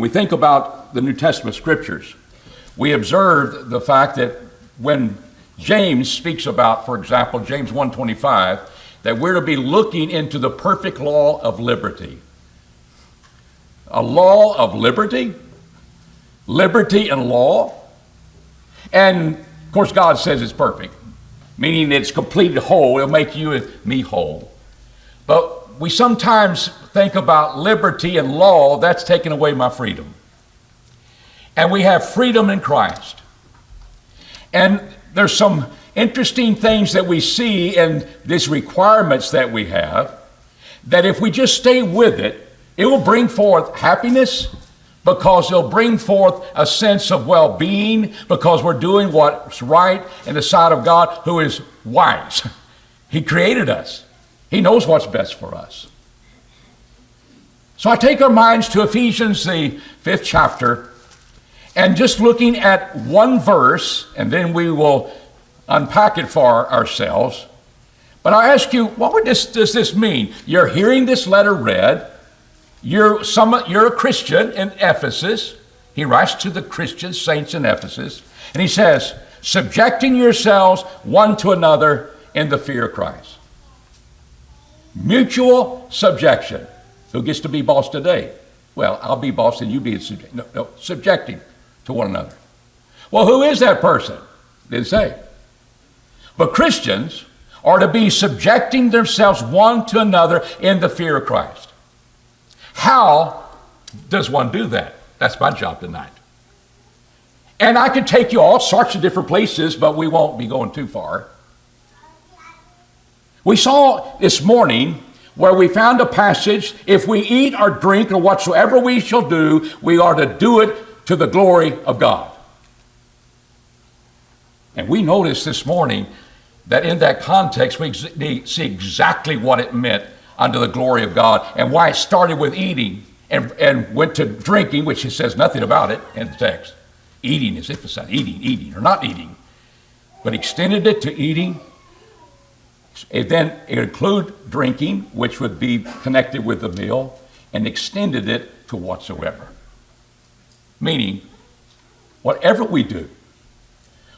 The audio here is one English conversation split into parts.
we think about the New Testament scriptures, we observe the fact that when James speaks about, for example, James 1:25, that we're to be looking into the perfect law of liberty. A law of liberty? Liberty and law? And, of course, God says it's perfect, meaning it's completed whole. It'll make you and me whole. But we sometimes think about liberty and law, that's taking away my freedom. And we have freedom in Christ. And there's some interesting things that we see in these requirements that we have, that if we just stay with it, it will bring forth happiness, because it'll bring forth a sense of well-being, because we're doing what's right in the sight of God, who is wise. He created us. He knows what's best for us. So I take our minds to Ephesians, the 5th chapter, and just looking at one verse, and then we will unpack it for ourselves. But I ask you, what does this mean? You're hearing this letter read. You're a Christian in Ephesus. He writes to the Christian saints in Ephesus, and he says, subjecting yourselves one to another in the fear of Christ. Mutual subjection. Who gets to be boss today? Well, I'll be boss and you be subject. No, subjecting to one another. Well, who is that person? Didn't say. But Christians are to be subjecting themselves one to another in the fear of Christ. How does one do that? That's my job tonight. And I could take you all sorts of different places, but we won't be going too far. We saw this morning where we found a passage, if we eat or drink or whatsoever we shall do, we are to do it to the glory of God. And we noticed this morning that in that context, we see exactly what it meant unto the glory of God, and why it started with eating and went to drinking, which it says nothing about it in the text. Eating is emphasized, eating, or not eating, but extended it to eating. It then included drinking, which would be connected with the meal, and extended it to whatsoever. Meaning, whatever we do,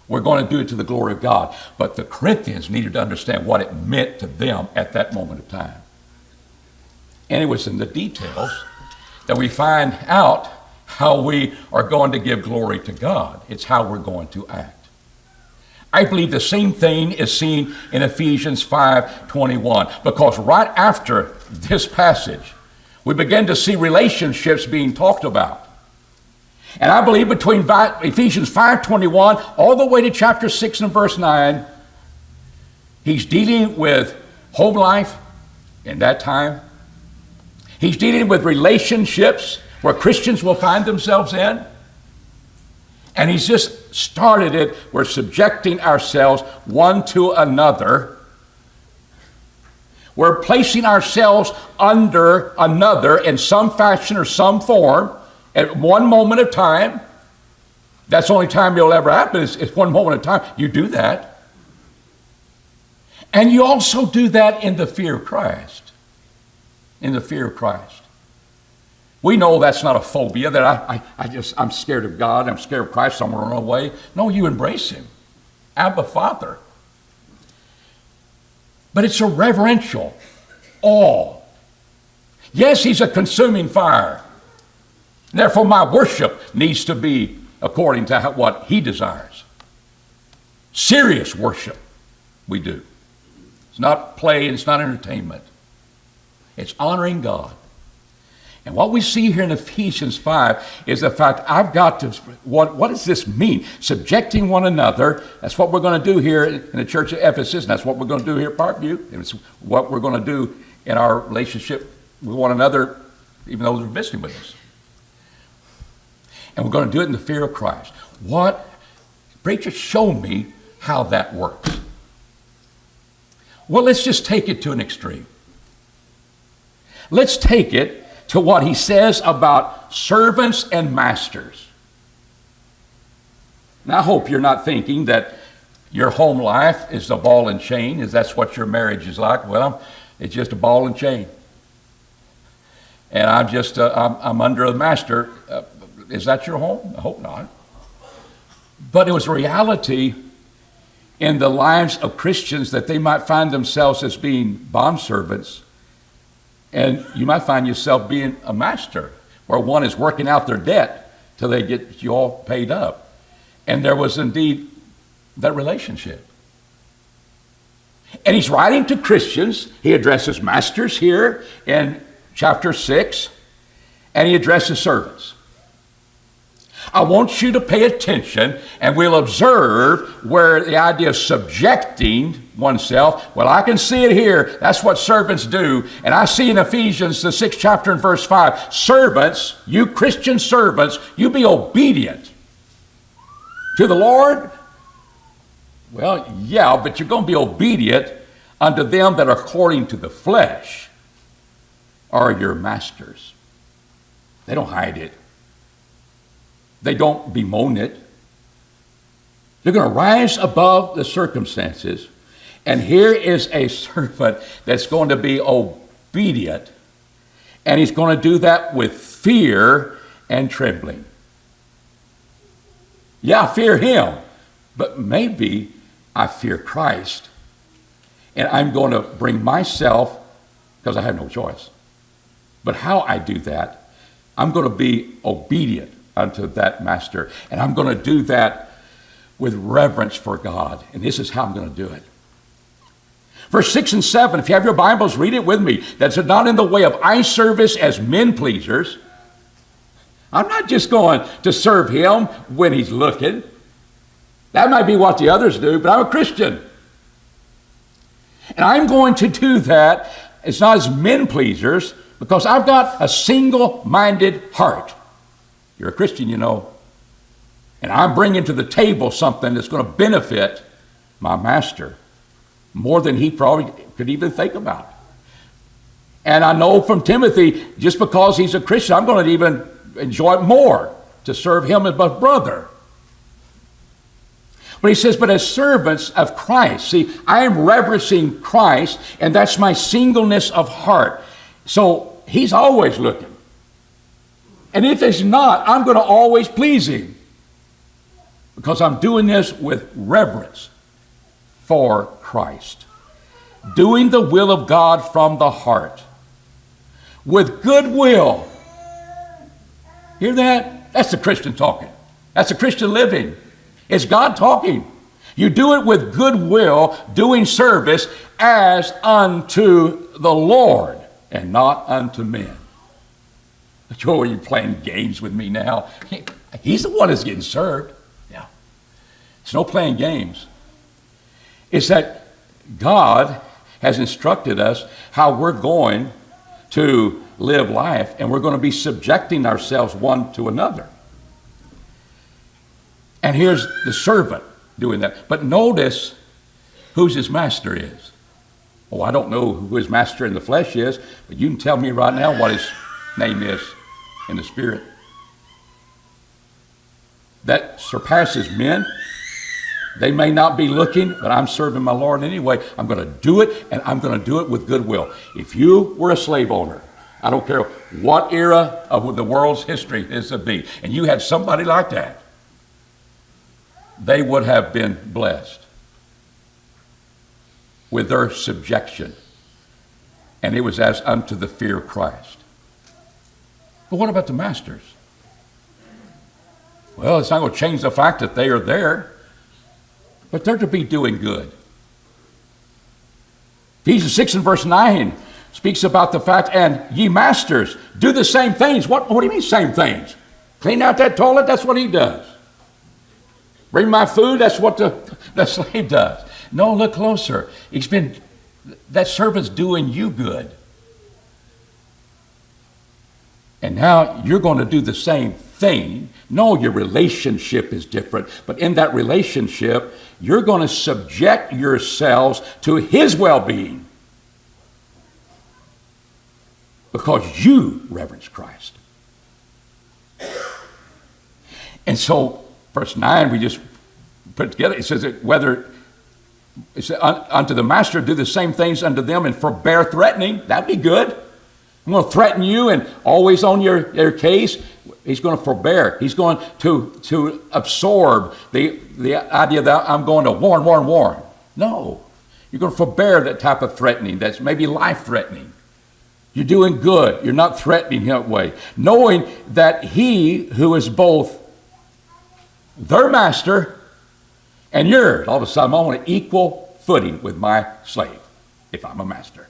we're going to do it to the glory of God. But the Corinthians needed to understand what it meant to them at that moment of time. And it was in the details that we find out how we are going to give glory to God. It's how we're going to act. I believe the same thing is seen in Ephesians 5:21, because right after this passage, we begin to see relationships being talked about. And I believe between Ephesians 5:21 all the way to chapter 6 and verse 9, he's dealing with home life in that time. He's dealing with relationships where Christians will find themselves in. And he's just started it. We're subjecting ourselves one to another. We're placing ourselves under another in some fashion or some form at one moment of time. That's the only time it'll ever happen is one moment of time. You do that. And you also do that in the fear of Christ. In the fear of Christ. We know that's not a phobia, that I'm scared of God, I'm scared of Christ, I'm running away. No, you embrace him. Abba, Father. But it's a reverential awe. Yes, he's a consuming fire. Therefore, my worship needs to be according to what he desires. Serious worship we do. It's not play, it's not entertainment. It's honoring God. And what we see here in Ephesians 5 is the fact I've got to, what does this mean? Subjecting one another. That's what we're going to do here in the church of Ephesus, and that's what we're going to do here at Parkview. And it's what we're going to do in our relationship with one another, even though they're visiting with us. And we're going to do it in the fear of Christ. Preacher, show me how that works. Well, let's just take it to an extreme. Let's take it to what he says about servants and masters. Now, I hope you're not thinking that your home life is a ball and chain, is that's what your marriage is like. Well, it's just a ball and chain. And I'm under a master Is that your home? I hope not. But it was a reality in the lives of Christians that they might find themselves as being bondservants, and you might find yourself being a master, where one is working out their debt till they get you all paid up. And there was indeed that relationship. And he's writing to Christians. He addresses masters here in chapter 6, and he addresses servants. I want you to pay attention, and we'll observe where the idea of subjecting oneself, well, I can see it here. That's what servants do. And I see in Ephesians, the 6th chapter and verse 5, servants, you Christian servants, you be obedient to the Lord. Well, yeah, but you're going to be obedient unto them that are according to the flesh, are your masters. They don't hide it. They don't bemoan it. They're going to rise above the circumstances. And here is a servant that's going to be obedient. And he's going to do that with fear and trembling. Yeah, I fear him. But maybe I fear Christ. And I'm going to bring myself, because I have no choice. But how I do that, I'm going to be obedient unto that master. And I'm going to do that with reverence for God. And this is how I'm going to do it. Verse 6 and 7, if you have your Bibles, read it with me. That's not in the way of eye service as men pleasers. I'm not just going to serve him when he's looking. That might be what the others do, but I'm a Christian. And I'm going to do that. It's not as men pleasers, because I've got a single-minded heart. You're a Christian, you know. And I'm bringing to the table something that's going to benefit my master more than he probably could even think about. And I know from Timothy, just because he's a Christian, I'm going to even enjoy it more to serve him as my brother. But he says, but as servants of Christ. See, I am reverencing Christ, and that's my singleness of heart. So he's always looking. And if it's not, I'm going to always please him, because I'm doing this with reverence for Christ. Doing the will of God from the heart, with goodwill. Hear that? That's the Christian talking. That's the Christian living. It's God talking. You do it with goodwill, doing service as unto the Lord and not unto men. Joe, are you playing games with me now? He's the one that's getting served. Yeah. It's no playing games. It's that God has instructed us how we're going to live life, and we're going to be subjecting ourselves one to another. And here's the servant doing that. But notice who his master is. Oh, I don't know who his master in the flesh is, but you can tell me right now what his name is in the spirit. That surpasses men. They may not be looking, but I'm serving my Lord anyway. I'm going to do it, and I'm going to do it with goodwill. If you were a slave owner, I don't care what era of the world's history this would be, and you had somebody like that, they would have been blessed with their subjection. And it was as unto the fear of Christ. But what about the masters? Well, it's not going to change the fact that they are there, but they're to be doing good. Ephesians 6 and verse 9 speaks about the fact, and ye masters, do the same things. What do you mean same things? Clean out that toilet, that's what he does. Bring my food, that's what the slave does. No, look closer. That servant's doing you good. And now you're going to do the same thing. No, your relationship is different, but in that relationship, you're going to subject yourselves to his well-being, because you reverence Christ. And so, verse 9, we just put together, it says that whether it's unto the master, do the same things unto them and forbear threatening. That'd be good. I'm going to threaten you and always on your case. He's going to forbear. He's going to absorb the idea that I'm going to warn. No. You're going to forbear that type of threatening that's maybe life-threatening. You're doing good. You're not threatening that way. Knowing that he who is both their master and yours, all of a sudden I'm on an equal footing with my slave if I'm a master.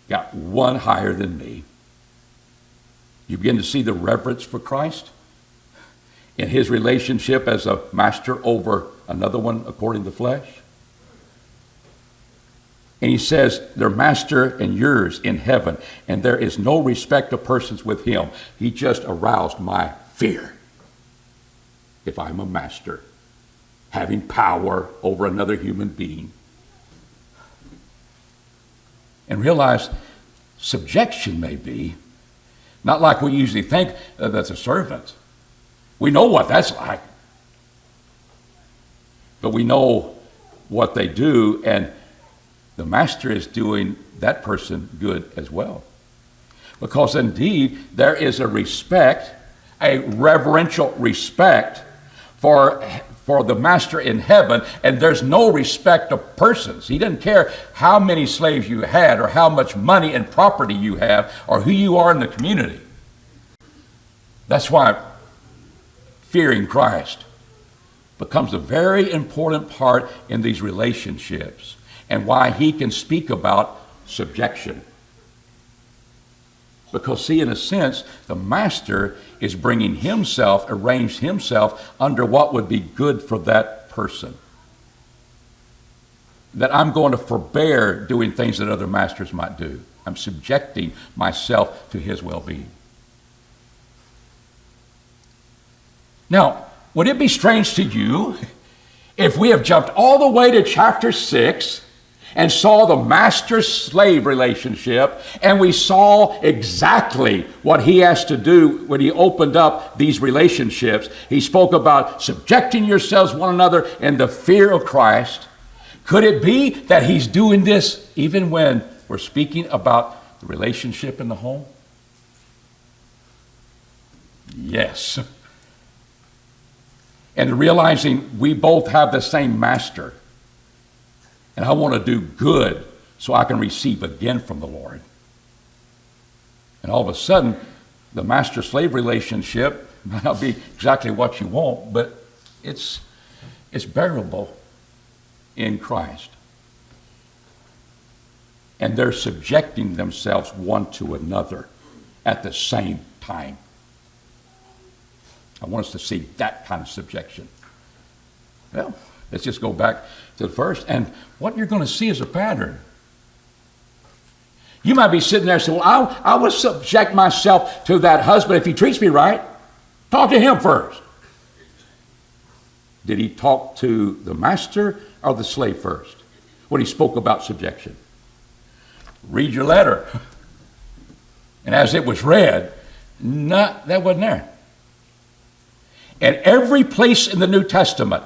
Got one higher than me. You begin to see the reverence for Christ in his relationship as a master over another one according to the flesh. And he says, their master and yours in heaven, and there is no respect of persons with him. He just aroused my fear. If I'm a master, having power over another human being. And realize subjection may be not like we usually think that's a servant. We know what that's like. But we know what they do, and the master is doing that person good as well. Because indeed, there is a respect, a reverential respect for the master in heaven, and there's no respect of persons. He doesn't care how many slaves you had or how much money and property you have or who you are in the community. That's why fearing Christ becomes a very important part in these relationships and why he can speak about subjection. Because, see, in a sense, the master is bringing himself, arranged himself under what would be good for that person. That I'm going to forbear doing things that other masters might do. I'm subjecting myself to his well-being. Now, would it be strange to you if we have jumped all the way to chapter 6 and saw the master-slave relationship, and we saw exactly what he has to do when he opened up these relationships? He spoke about subjecting yourselves one another in the fear of Christ. Could it be that he's doing this even when we're speaking about the relationship in the home? Yes. And realizing we both have the same master. And I want to do good so I can receive again from the Lord. And all of a sudden, the master-slave relationship might not be exactly what you want, but it's bearable in Christ. And they're subjecting themselves one to another at the same time. I want us to see that kind of subjection. Well, let's just go back to the first. And what you're going to see is a pattern. You might be sitting there saying, well, I will subject myself to that husband if he treats me right. Talk to him first. Did he talk to the master or the slave first when he spoke about subjection? Read your letter. And as it was read, that wasn't there. And every place in the New Testament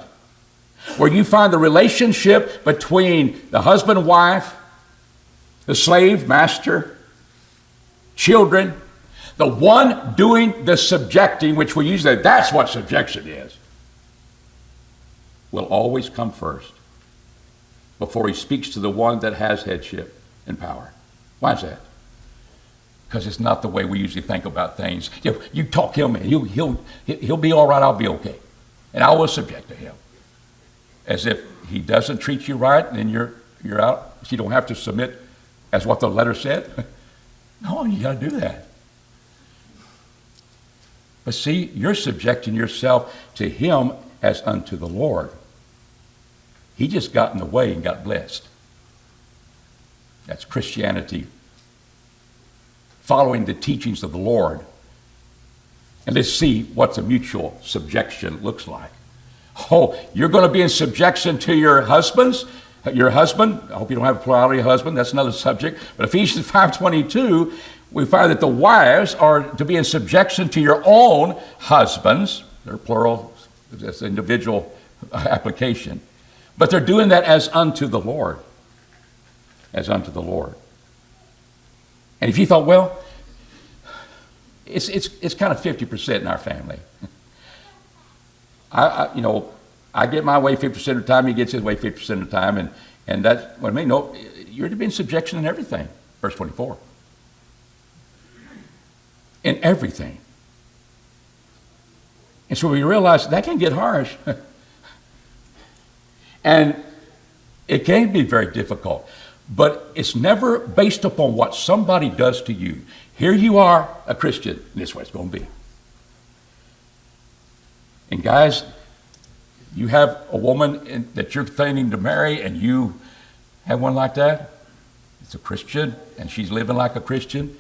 where you find the relationship between the husband and wife, the slave, master, children, the one doing the subjecting, which we usually say that's what subjection is, will always come first before he speaks to the one that has headship and power. Why is that? Because it's not the way we usually think about things. You talk him, he'll be all right, I'll be okay. And I will subject to him. As if he doesn't treat you right, then you're out. You don't have to submit as what the letter said. No, you got to do that. But see, you're subjecting yourself to him as unto the Lord. He just got in the way and got blessed. That's Christianity, following the teachings of the Lord. And let's see what the mutual subjection looks like. Oh, you're going to be in subjection to your husbands. Your husband, I hope you don't have a plurality of husband, that's another subject. But Ephesians 5:22, we find that the wives are to be in subjection to your own husbands. They're plural, that's individual application. But they're doing that as unto the Lord. As unto the Lord. And if you thought, well, it's kind of 50% in our family. I get my way 50% of the time, he gets his way 50% of the time, and that's what I mean. No, you're to be in subjection in everything. Verse 24. In everything. And so we realize that can get harsh. And it can be very difficult. But it's never based upon what somebody does to you. Here you are, a Christian, and this is what it's going to be. And guys, you have a woman that you're planning to marry, and you have one like that. It's a Christian, and she's living like a Christian.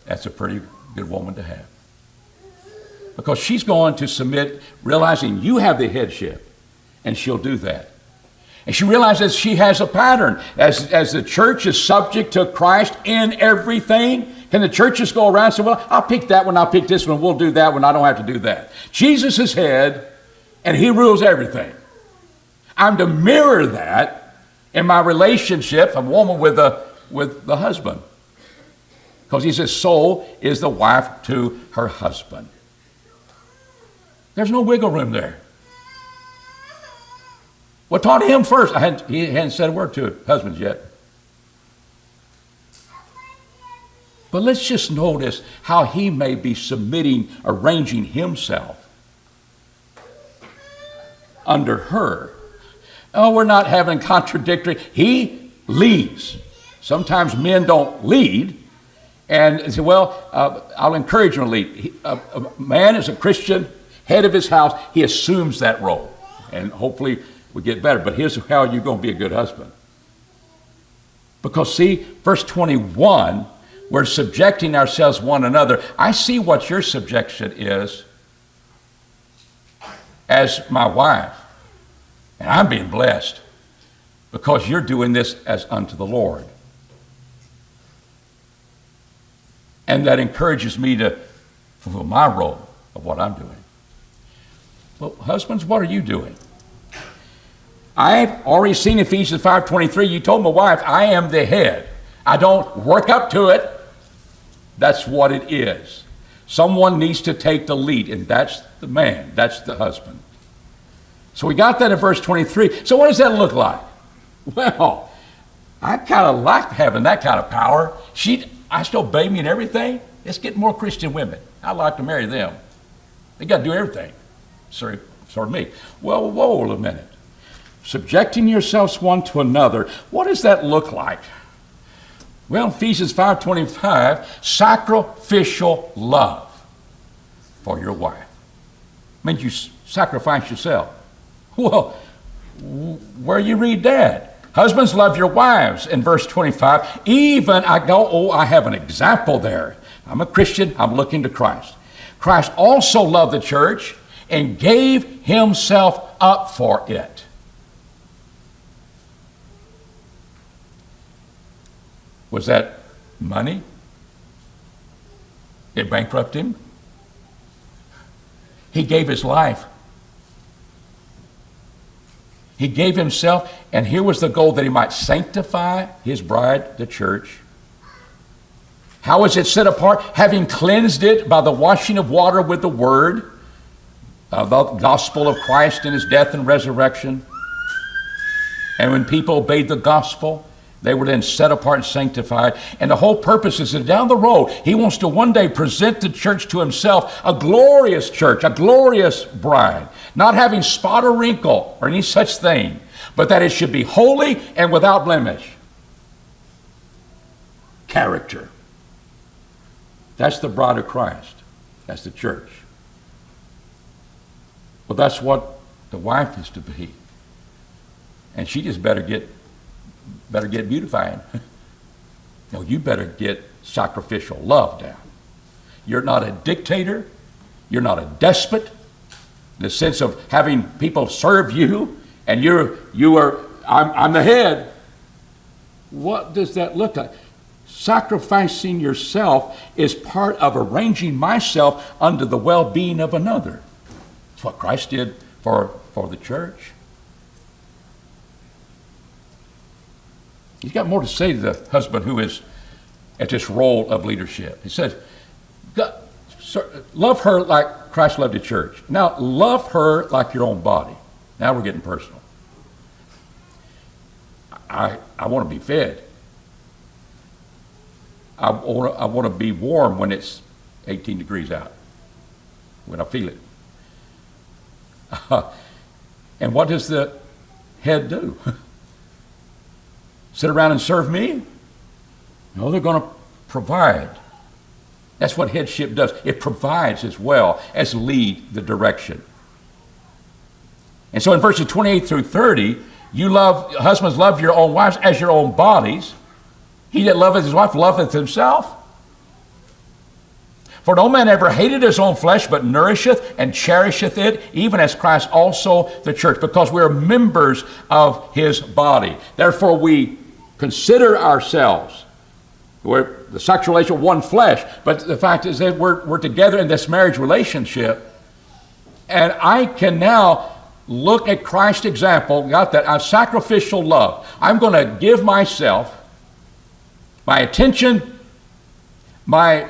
That's a pretty good woman to have. Because she's going to submit, realizing you have the headship, and she'll do that. And she realizes she has a pattern. As the church is subject to Christ in everything, can the churches go around and say, well, I'll pick that one, I'll pick this one, we'll do that one, I don't have to do that. Jesus is head, and he rules everything. I'm to mirror that in my relationship, a woman with the husband. Because he says, so is the wife to her husband. There's no wiggle room there. Well, talk to him first. He hadn't said a word to husbands yet. But let's just notice how he may be submitting, arranging himself under her. Oh, we're not having contradictory. He leads. Sometimes men don't lead. And say, well, I'll encourage him to lead. A man is a Christian, head of his house. He assumes that role. And hopefully we get better. But here's how you're going to be a good husband. Because see, verse 21, we're subjecting ourselves one another. I see what your subjection is as my wife. And I'm being blessed because you're doing this as unto the Lord. And that encourages me to fulfill my role of what I'm doing. Well, husbands, what are you doing? I've already seen Ephesians 5:23. You told my wife, I am the head. I don't work up to it. That's what it is. Someone needs to take the lead, and that's the man. That's the husband. So we got that in verse 23. So what does that look like? Well, I kind of like having that kind of power. I still obey me in everything. Let's get more Christian women. I'd like to marry them. They got to do everything. Sorry, sort of me. Well, whoa a minute. Subjecting yourselves one to another. What does that look like? Well, Ephesians 5:25, sacrificial love for your wife. Means you sacrifice yourself. Well, where you read that? Husbands, love your wives in verse 25. Even I have an example there. I'm a Christian. I'm looking to Christ. Christ also loved the church and gave himself up for it. Was that money? It bankrupted him. He gave his life. He gave himself, and here was the goal, that he might sanctify his bride, the church. How was it set apart? Having cleansed it by the washing of water with the word, the gospel of Christ and his death and resurrection. And when people obeyed the gospel, they were then set apart and sanctified. And the whole purpose is that down the road, he wants to one day present the church to himself, a glorious church, a glorious bride, not having spot or wrinkle or any such thing, but that it should be holy and without blemish. Character. That's the bride of Christ. That's the church. Well, that's what the wife is to be. And she just better get beautifying. No, you better get sacrificial love down. You're not a dictator. You're not a despot. In the sense of having people serve you, and I'm the head. What does that look like? Sacrificing yourself is part of arranging myself under the well-being of another. That's what Christ did for the church. He's got more to say to the husband who is at this role of leadership. He says, love her like Christ loved the church. Now, love her like your own body. Now we're getting personal. I want to be fed. I want to be warm when it's 18 degrees out, when I feel it. And what does the head do? Sit around and serve me? No, they're going to provide. That's what headship does. It provides as well as lead the direction. And so in verses 28 through 30, husbands, love your own wives as your own bodies. He that loveth his wife loveth himself. For no man ever hated his own flesh, but nourisheth and cherisheth it, even as Christ also the church, because we are members of his body. Therefore we consider ourselves, we're the sexual relation of one flesh, but the fact is that we're together in this marriage relationship, and I can now look at Christ's example, got that, a sacrificial love. I'm going to give myself, my attention, my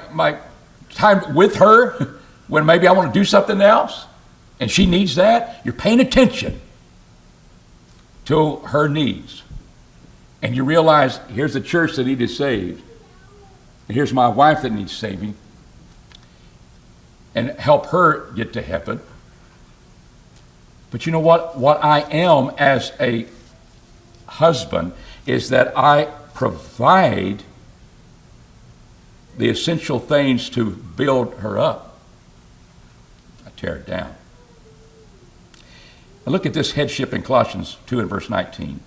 time with her when maybe I want to do something else, and she needs that. You're paying attention to her needs. And you realize, here's the church that needed saved, and here's my wife that needs saving, and help her get to heaven. But you know what? What I am as a husband is that I provide the essential things to build her up. I tear it down. Now look at this headship in Colossians 2 and verse 19.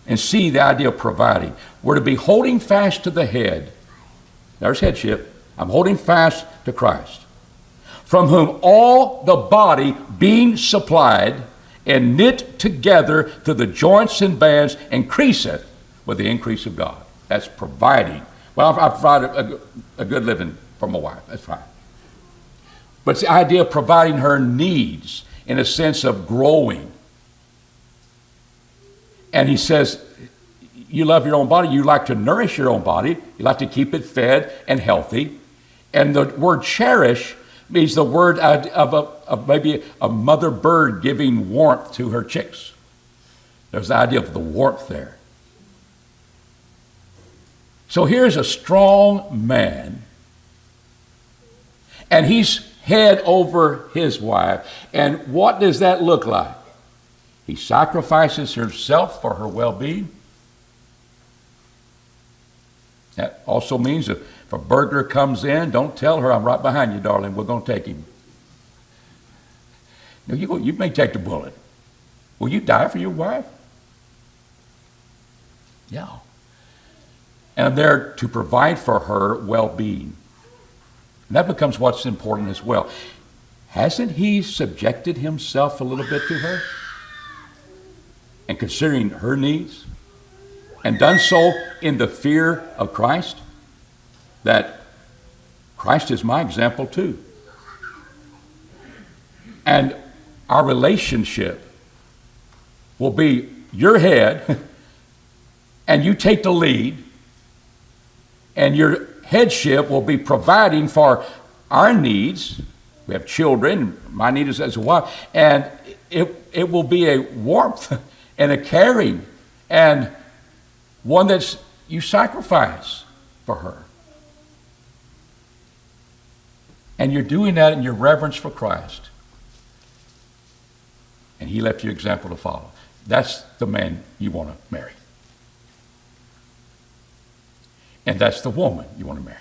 And see the idea of providing. We're to be holding fast to the head. There's headship. I'm holding fast to Christ, from whom all the body being supplied and knit together to the joints and bands increaseth with the increase of God. That's providing. Well, I provide a good living for my wife. That's fine. But it's the idea of providing her needs in a sense of growing. And he says, you love your own body. You like to nourish your own body. You like to keep it fed and healthy. And the word cherish means the word of maybe a mother bird giving warmth to her chicks. There's the idea of the warmth there. So here's a strong man, and he's head over his wife. And what does that look like? He sacrifices himself for her well-being. That also means if a burglar comes in, don't tell her, I'm right behind you, darling, we're going to take him. No, you may take the bullet. Will you die for your wife? Yeah. And I'm there to provide for her well-being. And that becomes what's important as well. Hasn't he subjected himself a little bit to her? And considering her needs? And done so in the fear of Christ? That Christ is my example too. And our relationship will be your head, and you take the lead, and your headship will be providing for our needs. We have children, my need is as a wife, and it will be a warmth and a caring, and one that you sacrifice for her. And you're doing that in your reverence for Christ. And he left you an example to follow. That's the man you want to marry. And that's the woman you want to marry.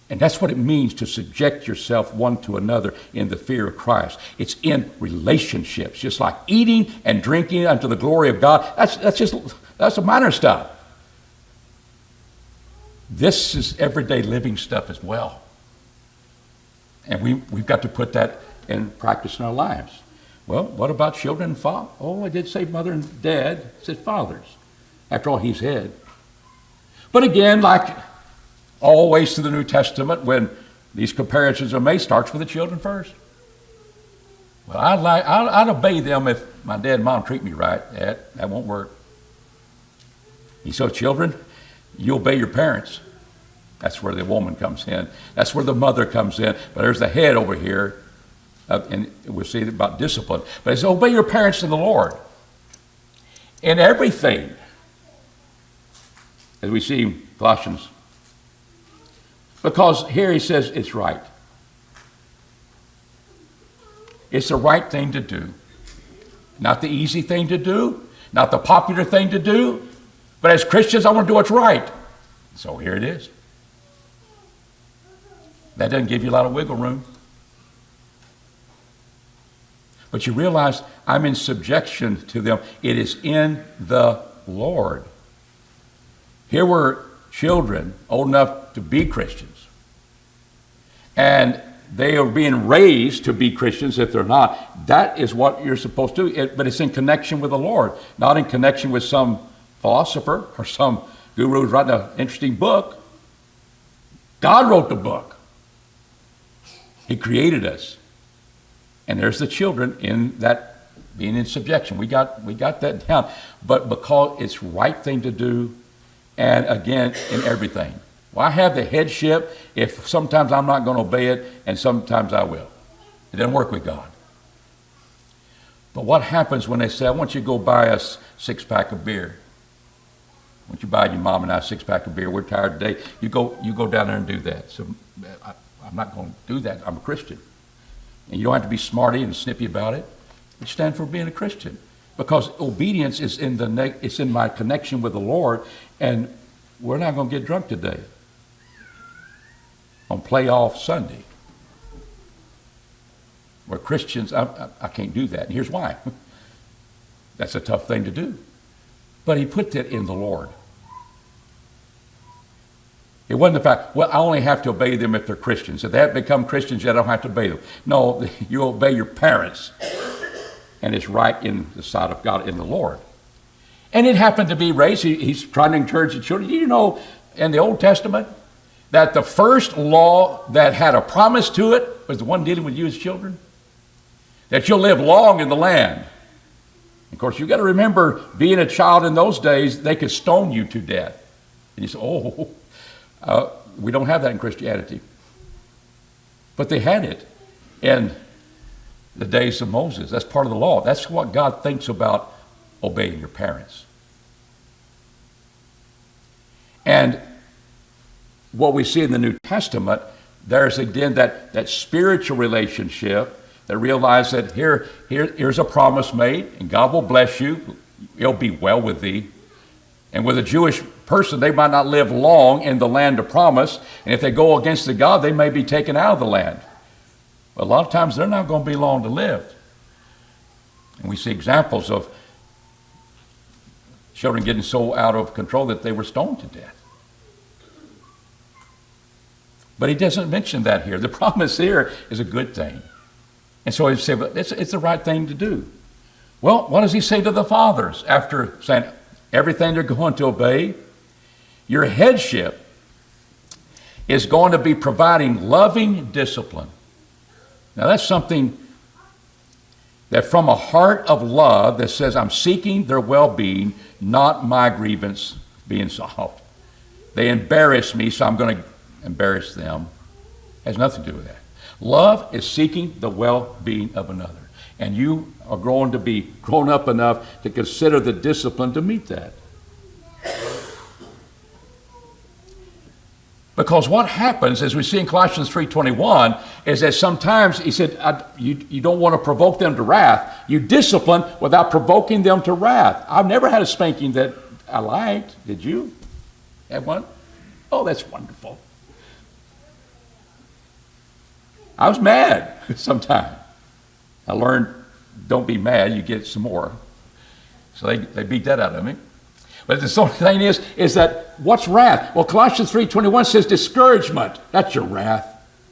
And that's what it means to subject yourself one to another in the fear of Christ. It's in relationships, just like eating and drinking unto the glory of God. That's the minor stuff. This is everyday living stuff as well. And we've got to put that in practice in our lives. Well, what about children and father? Oh, I did say mother and dad. I said fathers. After all, he's head. But again, like always through the New Testament, when these comparisons are made, starts with the children first. Well, I'd obey them if my dad and mom treat me right. That won't work. So children, you obey your parents. That's where the woman comes in. That's where the mother comes in. But there's the head over here. And we'll see about discipline. But it's obey your parents in the Lord. In everything. As we see in Colossians. Because here he says it's right. It's the right thing to do. Not the easy thing to do. Not the popular thing to do. But as Christians, I want to do what's right. So here it is. That doesn't give you a lot of wiggle room. But you realize I'm in subjection to them. It is in the Lord. Here were children old enough to be Christians. And they are being raised to be Christians if they're not. That is what you're supposed to do. But it's in connection with the Lord, not in connection with some philosopher or some guru who's writing an interesting book. God wrote the book. He created us. And there's the children in that being in subjection. We got that down. But because it's right thing to do, and again, in everything. Well, I have the headship if sometimes I'm not going to obey it, and sometimes I will. It doesn't work with God. But what happens when they say, I want you to go buy us a 6-pack of beer? I want you to buy your mom and I a 6-pack of beer. We're tired today. You go down there and do that. So I'm not going to do that. I'm a Christian. And you don't have to be smarty and snippy about it. You stand for being a Christian. Because obedience is it's in my connection with the Lord, and we're not going to get drunk today on playoff Sunday. We're Christians. I can't do that. And here's why. That's a tough thing to do. But he put that in the Lord. It wasn't the fact, well, I only have to obey them if they're Christians. If they haven't become Christians yet, I don't have to obey them. No, you obey your parents. And it's right in the sight of God, in the Lord. And it happened to be raised. He's trying to encourage the children. You know, in the Old Testament, that the first law that had a promise to it was the one dealing with you as children. That you'll live long in the land. Of course, you've got to remember, being a child in those days, they could stone you to death. And you say, we don't have that in Christianity. But they had it in the days of Moses. That's part of the law. That's what God thinks about obeying your parents. And what we see in the New Testament, there's again that spiritual relationship that realize that here's a promise made, and God will bless you. It'll be well with thee. And with a Jewish person, they might not live long in the land of promise. And if they go against the God, they may be taken out of the land. But a lot of times, they're not going to be long to live. And we see examples of children getting so out of control that they were stoned to death. But he doesn't mention that here. The promise here is a good thing. And so he said, well, it's the right thing to do. Well, what does he say to the fathers after saying everything they're going to obey? Your headship is going to be providing loving discipline. Now that's something that from a heart of love that says I'm seeking their well-being, not my grievance being solved. They embarrass me, so I'm going to embarrass them. It has nothing to do with that. Love is seeking the well-being of another. And you are growing to be grown up enough to consider the discipline to meet that. Because what happens, as we see in Colossians 3:21, is that sometimes, he said, you don't want to provoke them to wrath. You discipline without provoking them to wrath. I've never had a spanking that I liked. Did you have one? Oh, that's wonderful. I was mad sometimes. I learned, don't be mad, you get some more. So they beat that out of me. But the sort of thing is that what's wrath? Well, Colossians 3:21 says discouragement. That's your wrath.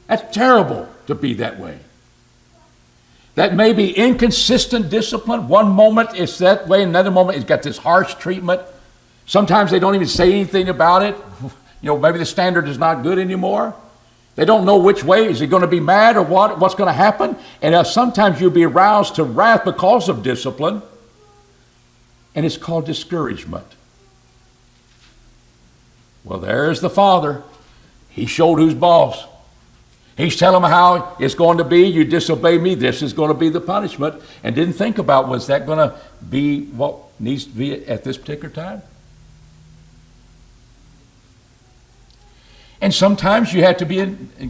That's terrible to be that way. That may be inconsistent discipline. One moment it's that way, another moment it's got this harsh treatment. Sometimes they don't even say anything about it. You know, maybe the standard is not good anymore. They don't know which way. Is he going to be mad or what's going to happen? And sometimes you'll be aroused to wrath because of discipline. And it's called discouragement. Well, there's the father. He showed who's boss. He's telling them how it's going to be. You disobey me, this is going to be the punishment. And didn't think about, was that going to be what needs to be at this particular time? And sometimes you have to be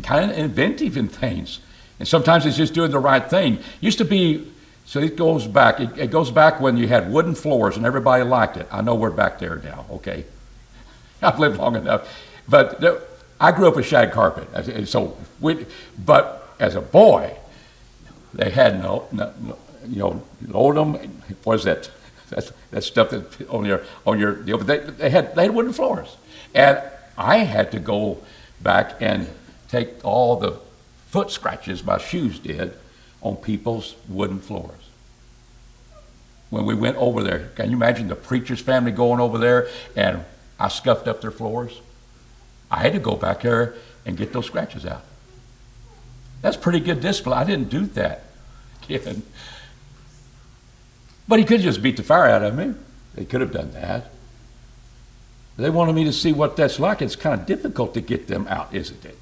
kind of inventive in things. And sometimes it's just doing the right thing. Used to be, so it goes back. It goes back when you had wooden floors and everybody liked it. I know we're back there now, okay? I've lived long enough. But I grew up with shag carpet. But as a boy, they had no linoleum. What is that? That's stuff that on your deal. But they had wooden floors, and I had to go back and take all the foot scratches my shoes did on people's wooden floors. When we went over there, can you imagine the preacher's family going over there and I scuffed up their floors? I had to go back there and get those scratches out. That's pretty good discipline. I didn't do that, kid. But he could just beat the fire out of me. They could have done that. They wanted me to see what that's like. It's kind of difficult to get them out, isn't it?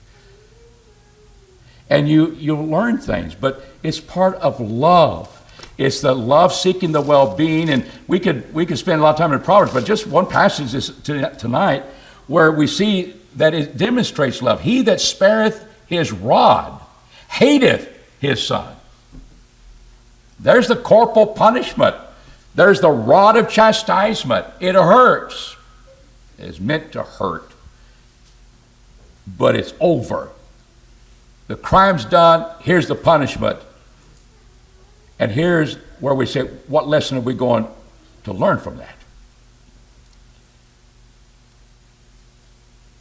And you'll learn things, but it's part of love. It's the love seeking the well-being, and we could spend a lot of time in Proverbs, but just one passage is tonight where we see that it demonstrates love. He that spareth his rod hateth his son. There's the corporal punishment. There's the rod of chastisement. It hurts. It's meant to hurt. But it's over. The crime's done. Here's the punishment. And here's where we say, what lesson are we going to learn from that?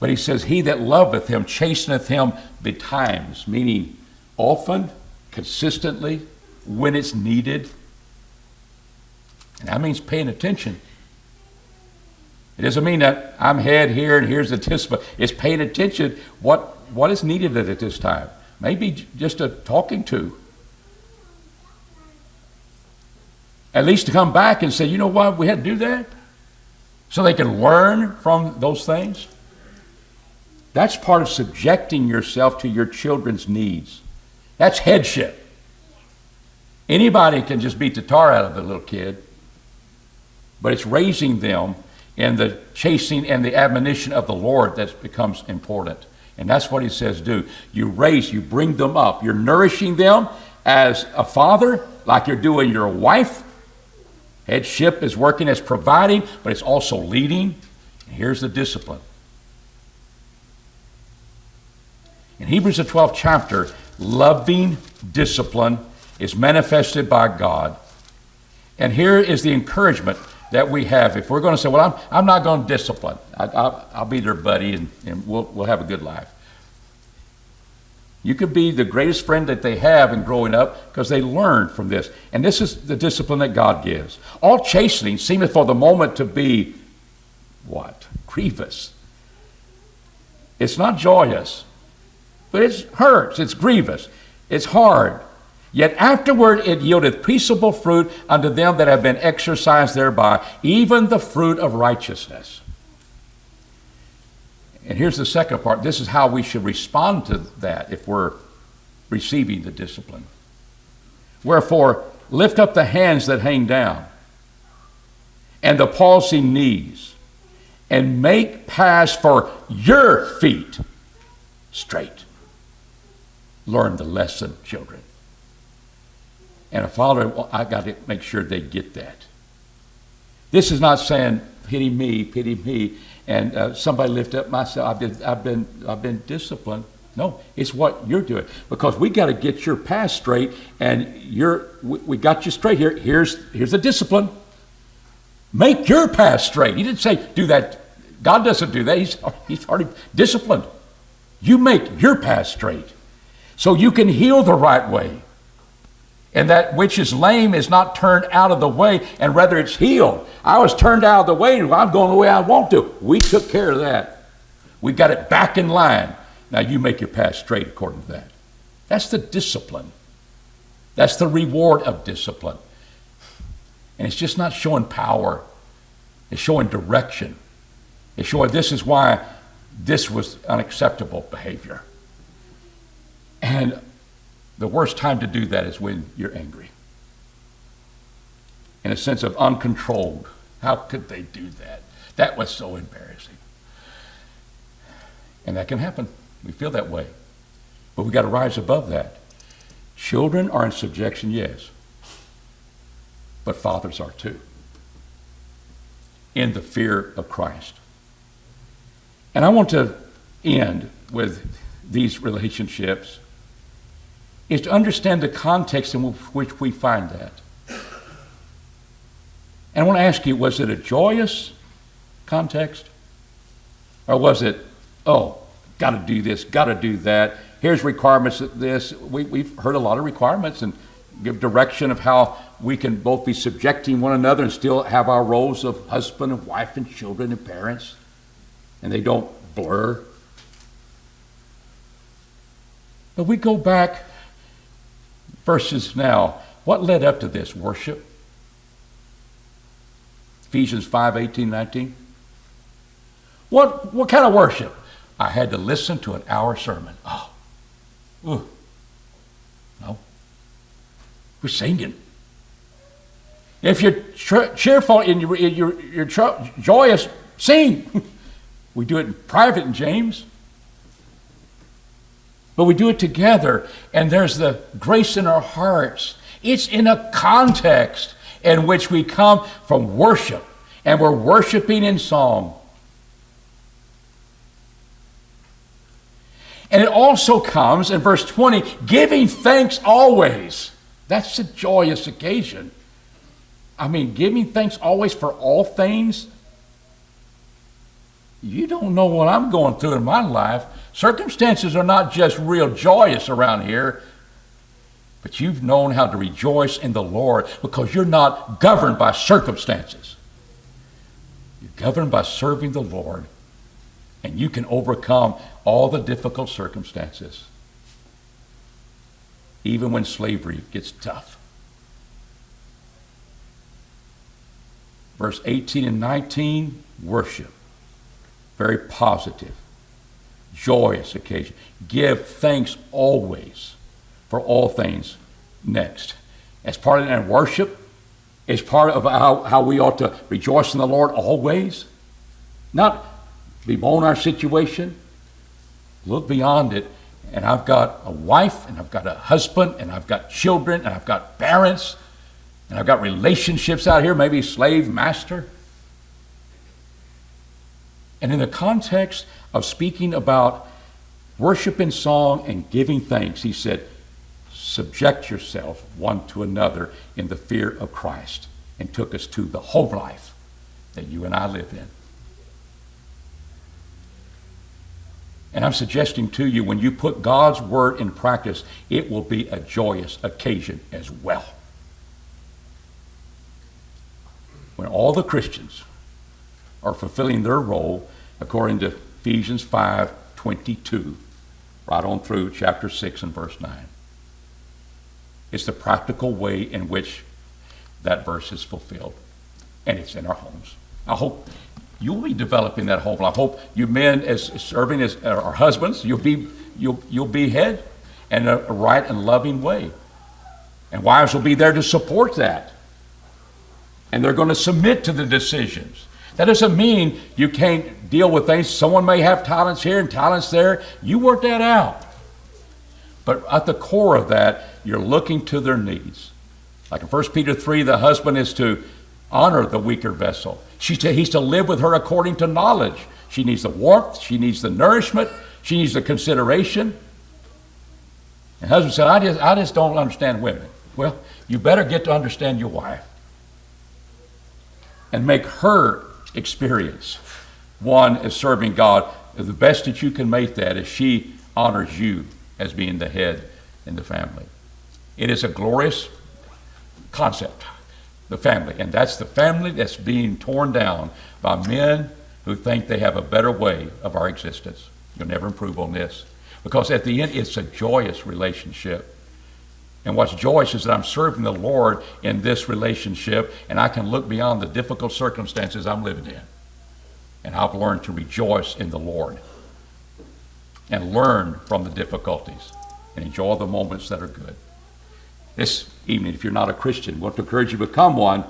But he says, he that loveth him chasteneth him betimes, meaning often, consistently, when it's needed. And that means paying attention. It doesn't mean that I'm head here and here's the discipline. It's paying attention what is needed at this time. Maybe just a talking to. At least to come back and say, you know why we had to do that? So they can learn from those things. That's part of subjecting yourself to your children's needs. That's headship. Anybody can just beat the tar out of the little kid, but it's raising them in the chasing and the admonition of the Lord that becomes important. And that's what he says do. You bring them up. You're nourishing them as a father, like you're doing your wife. Headship is working as providing, but it's also leading. And here's the discipline. In Hebrews the 12th chapter, loving discipline is manifested by God. And here is the encouragement that we have. If we're going to say, well, I'm not going to discipline. I'll be their buddy and we'll have a good life. You could be the greatest friend that they have in growing up because they learned from this. And this is the discipline that God gives. All chastening seemeth for the moment to be what? Grievous. It's not joyous, but it hurts. It's grievous. It's hard. Yet afterward it yieldeth peaceable fruit unto them that have been exercised thereby, even the fruit of righteousness. And here's the second part. This is how we should respond to that if we're receiving the discipline. Wherefore, lift up the hands that hang down, and the palsied knees, and make paths for your feet straight. Learn the lesson, children. And a father, I got to make sure they get that. This is not saying, pity me, and somebody lift up myself. I've been disciplined. No, it's what you're doing, because we got to get your path straight, and we got you straight here. Here's the discipline. Make your path straight. He didn't say do that. God doesn't do that. He's already disciplined. You make your path straight, so you can heal the right way. And that which is lame is not turned out of the way, and rather it's healed. I was turned out of the way, and I'm going the way I want to. We took care of that. We got it back in line. Now you make your path straight according to that. That's the discipline. That's the reward of discipline. And it's just not showing power. It's showing direction. It's showing this is why this was unacceptable behavior. And the worst time to do that is when you're angry. In a sense of uncontrolled. How could they do that? That was so embarrassing. And that can happen. We feel that way. But we got to rise above that. Children are in subjection, yes. But fathers are too. In the fear of Christ. And I want to end with these relationships is to understand the context in which we find that. And I want to ask you, was it a joyous context? Or was it, oh, got to do this, got to do that. Here's requirements of this. We've heard a lot of requirements and give direction of how we can both be subjecting one another and still have our roles of husband and wife and children and parents. And they don't blur. But we go back verses now. What led up to this? Worship. Ephesians 5:18-19. What kind of worship? I had to listen to an hour sermon. Oh. Ooh. No. We're singing. If you're cheerful and you're joyous, sing. We do it in private in James. But we do it together, and there's the grace in our hearts. It's in a context in which we come from worship, and we're worshiping in song. And it also comes in verse 20, giving thanks always. That's a joyous occasion. I mean, giving thanks always for all things. You don't know what I'm going through in my life. Circumstances are not just real joyous around here, but you've known how to rejoice in the Lord because you're not governed by circumstances. You're governed by serving the Lord, and you can overcome all the difficult circumstances, even when slavery gets tough. Verse 18 and 19, worship. Very positive, joyous occasion. Give thanks always for all things. Next, as part of that worship, is part of how we ought to rejoice in the Lord always. Not bemoan our situation. Look beyond it. And I've got a wife, and I've got a husband, and I've got children, and I've got parents, and I've got relationships out here, maybe slave, master. And in the context of speaking about worship in song and giving thanks, he said, subject yourself one to another in the fear of Christ, and took us to the home life that you and I live in. And I'm suggesting to you, when you put God's word in practice, it will be a joyous occasion as well. When all the Christians are fulfilling their role according to Ephesians 5:22, right on through chapter 6 and verse 9. It's the practical way in which that verse is fulfilled, and it's in our homes. I hope you'll be developing that home. I hope you men, as serving as our husbands, you'll be head in a right and loving way, and wives will be there to support that, and they're going to submit to the decisions. That doesn't mean you can't deal with things. Someone may have talents here and talents there. You work that out. But at the core of that, you're looking to their needs. Like in 1 Peter 3, the husband is to honor the weaker vessel. He's to live with her according to knowledge. She needs the warmth. She needs the nourishment. She needs the consideration. And husband said, I just don't understand women. Well, you better get to understand your wife and make her experience one as serving God. The best that you can make that is she honors you as being the head in the family. It is a glorious concept, the family. And that's the family that's being torn down by men who think they have a better way of our existence. You'll never improve on this. Because at the end, it's a joyous relationship. And what's joyous is that I'm serving the Lord in this relationship, and I can look beyond the difficult circumstances I'm living in. And I've learned to rejoice in the Lord. and learn from the difficulties and enjoy the moments that are good. This evening, if you're not a Christian, I want to encourage you to become one.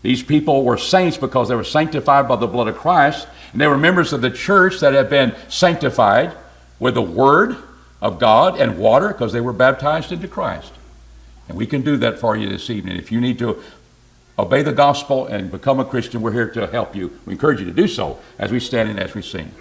These people were saints because they were sanctified by the blood of Christ, and they were members of the church that had been sanctified with the Word of God and water because they were baptized into Christ. And we can do that for you this evening. If you need to obey the gospel and become a Christian, we're here to help you. We encourage you to do so as we stand and as we sing.